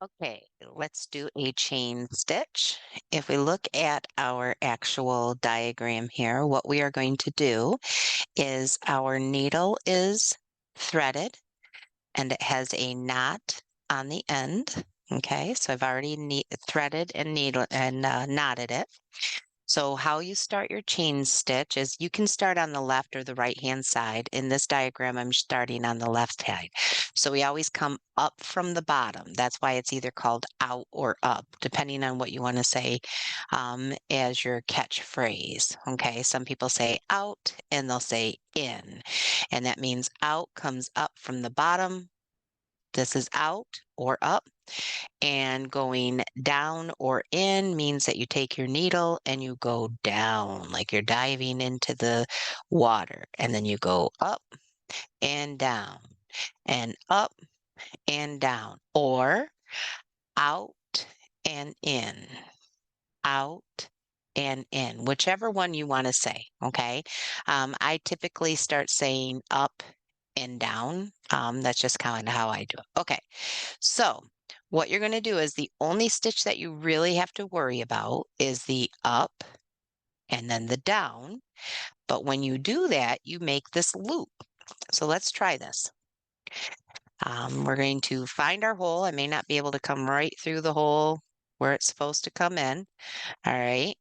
Okay, let's do a chain stitch. If we look at our actual diagram here, what we are going to do is our needle is threaded and it has a knot on the end. Okay, so I've already threaded and needle and knotted it. So how you start your chain stitch is you can start on the left or the right hand side. In this diagram, I'm starting on the left side. So we always come up from the bottom. That's why it's either called out or up, depending on what you want to say as your catchphrase. Okay, some people say out and they'll say in. And that means out comes up from the bottom. This is out or up. And going down or in means that you take your needle and you go down, like you're diving into the water. And then you go up and down and up and down, or out and in, out and in, whichever one you want to say. Okay. I typically start saying up and down. That's just kind of how I do it. Okay. So what you're going to do is the only stitch that you really have to worry about is the up and then the down. But when you do that, you make this loop. So let's try this. We're going to find our hole. I may not be able to come right through the hole where it's supposed to come in. All right.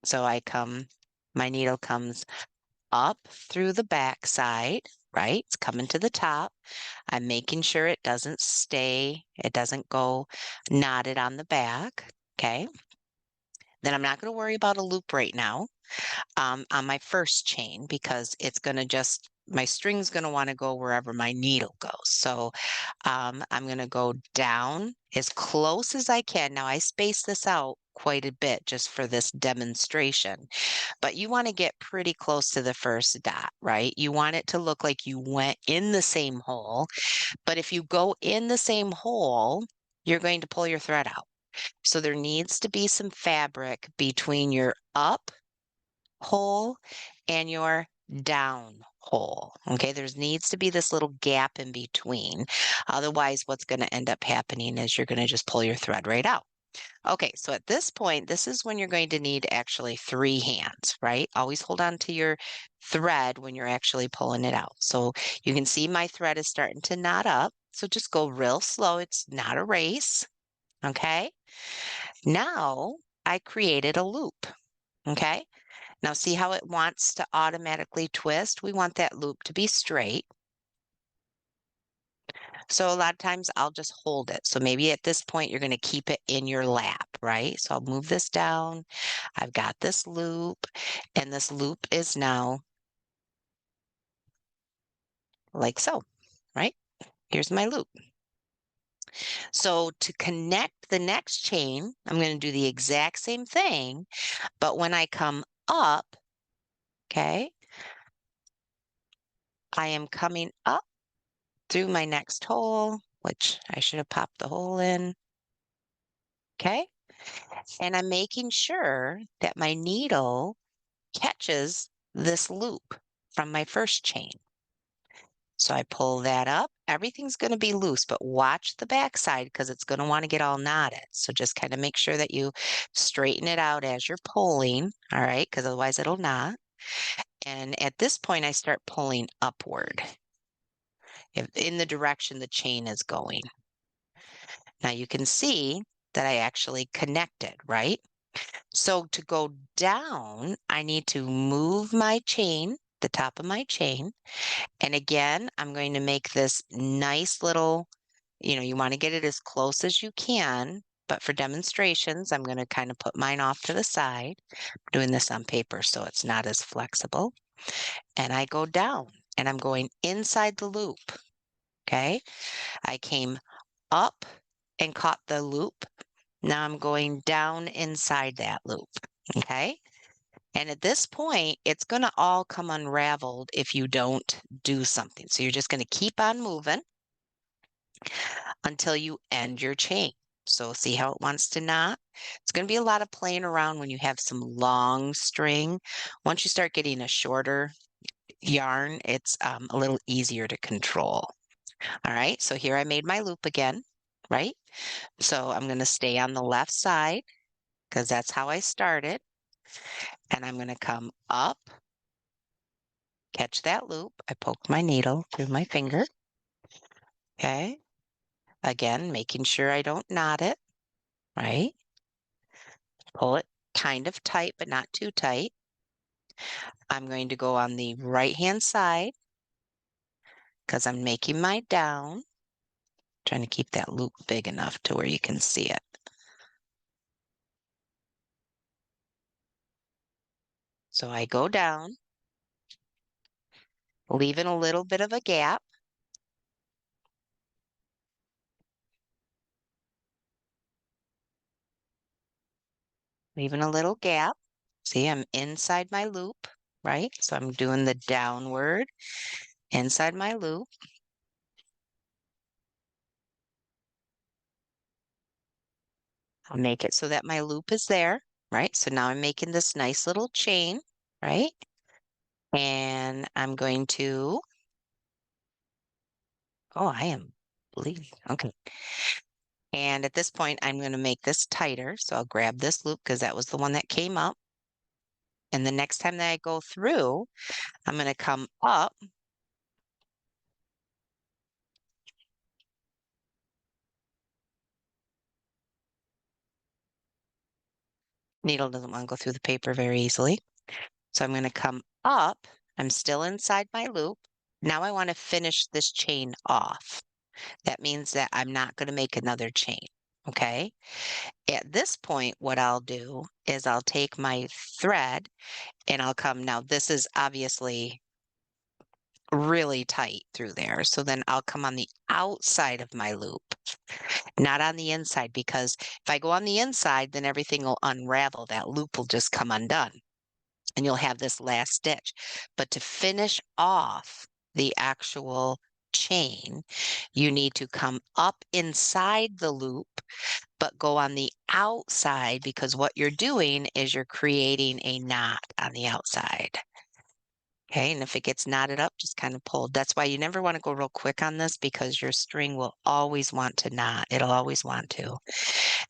So my needle comes up through the back side, right? It's coming to the top. I'm making sure it doesn't go knotted on the back. Okay. Then I'm not going to worry about a loop right now on my first chain because my string's going to want to go wherever my needle goes. So I'm going to go down as close as I can. Now I space this out quite a bit just for this demonstration, but you want to get pretty close to the first dot, right? You want it to look like you went in the same hole, but if you go in the same hole, you're going to pull your thread out. So there needs to be some fabric between your up hole and your down hole. Okay, there needs to be this little gap in between. Otherwise, what's going to end up happening is you're going to just pull your thread right out. Okay, so at this point, this is when you're going to need actually 3 hands, right? Always hold on to your thread when you're actually pulling it out. So you can see my thread is starting to knot up. So just go real slow. It's not a race. Okay. Now I created a loop. Okay. Now see how it wants to automatically twist? We want that loop to be straight. So a lot of times I'll just hold it. So maybe at this point you're going to keep it in your lap, right? So I'll move this down. I've got this loop, and this loop is now like so, right? Here's my loop. So to connect the next chain, I'm going to do the exact same thing, but when I come up, okay, I am coming up through my next hole, which I should have popped the hole in. Okay. And I'm making sure that my needle catches this loop from my first chain. So I pull that up. Everything's going to be loose, but watch the back side because it's going to want to get all knotted. So just kind of make sure that you straighten it out as you're pulling. All right. Because otherwise it'll knot. And at this point, I start pulling upward in the direction the chain is going. Now you can see that I actually connected, right? So to go down, I need to move my chain, the top of my chain. And again, I'm going to make this nice little, you want to get it as close as you can. But for demonstrations, I'm going to kind of put mine off to the side. I'm doing this on paper, so it's not as flexible. And I go down and I'm going inside the loop. Okay. I came up and caught the loop. Now I'm going down inside that loop. Okay. And at this point, it's going to all come unraveled if you don't do something. So you're just going to keep on moving until you end your chain. So see how it wants to knot? It's going to be a lot of playing around when you have some long string. Once you start getting a shorter yarn, it's a little easier to control. All right, so here I made my loop again. right? So I'm gonna stay on the left side because that's how I started. And I'm gonna come up, catch that loop. I poked my needle through my finger. Okay. Again, making sure I don't knot it, right? Pull it kind of tight, but not too tight. I'm going to go on the right-hand side because I'm making my down, trying to keep that loop big enough to where you can see it. So I go down, leaving a little bit of a gap. Leaving a little gap. See, I'm inside my loop, right? So I'm doing the downward inside my loop. I'll make it so that my loop is there, right? So now I'm making this nice little chain, right? And I'm going to, oh, I am bleeding. Okay. And at this point, I'm going to make this tighter. So I'll grab this loop because that was the one that came up. And the next time that I go through, I'm going to come up. Needle doesn't want to go through the paper very easily. So I'm going to come up. I'm still inside my loop. Now I want to finish this chain off. That means that I'm not going to make another chain. Okay. At this point, what I'll do is I'll take my thread and I'll come. Now, this is obviously really tight through there. So then I'll come on the outside of my loop, not on the inside, because if I go on the inside, then everything will unravel. That loop will just come undone and you'll have this last stitch. But to finish off the actual chain, you need to come up inside the loop, but go on the outside because what you're doing is you're creating a knot on the outside. Okay, and if it gets knotted up, just kind of pull. That's why you never want to go real quick on this because your string will always want to knot. It'll always want to.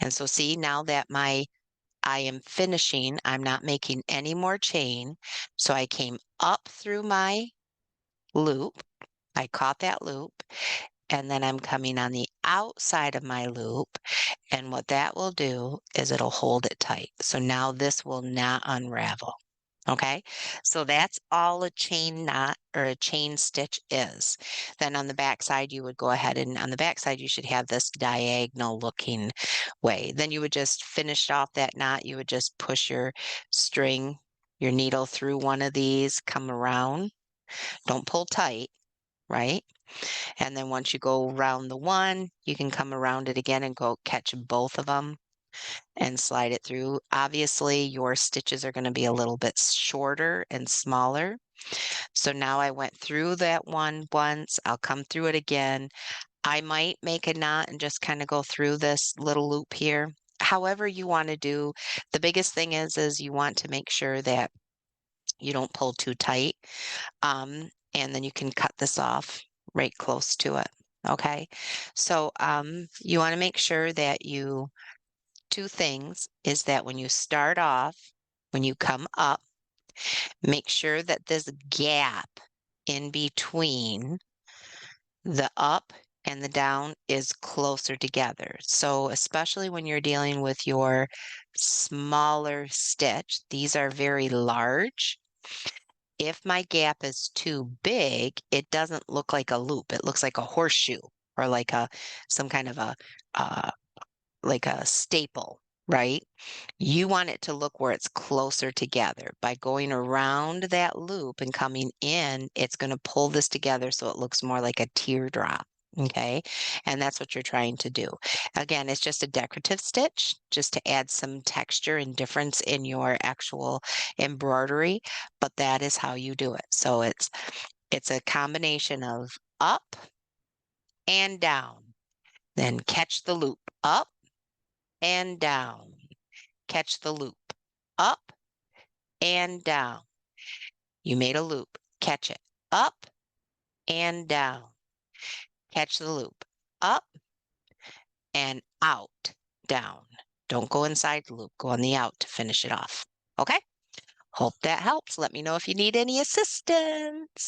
And so see, now that I am finishing, I'm not making any more chain. So I came up through my loop. I caught that loop, and then I'm coming on the outside of my loop. And what that will do is it'll hold it tight. So now this will not unravel. Okay, so that's all a chain knot or a chain stitch is. Then on the back side, you would go ahead and on the back side, you should have this diagonal looking way. Then you would just finish off that knot. You would just push your string, your needle through one of these, come around. Don't pull tight, right? And then once you go around the one, you can come around it again and go catch both of them and slide it through. Obviously, your stitches are going to be a little bit shorter and smaller. So now I went through that one once. I'll come through it again. I might make a knot and just kind of go through this little loop here. However you want to do. The biggest thing is you want to make sure that you don't pull too tight. And then you can cut this off right close to it. Okay. So you want to make sure that you two things is that when you start off, when you come up, make sure that this gap in between the up and the down is closer together. So especially when you're dealing with your smaller stitch, these are very large. If my gap is too big, it doesn't look like a loop. It looks like a horseshoe or like a some kind of a uh, like a staple, right? You want it to look where it's closer together. By going around that loop and coming in, it's going to pull this together so it looks more like a teardrop. Okay, and that's what you're trying to do. Again, it's just a decorative stitch, just to add some texture and difference in your actual embroidery, but that is how you do it. So it's a combination of up and down, then catch the loop, up and down. Catch the loop. Up and down. You made a loop. Catch it. Up and down. Catch the loop. Up and out, down. Don't go inside the loop, go on the out to finish it off. Okay? Hope that helps. Let me know if you need any assistance.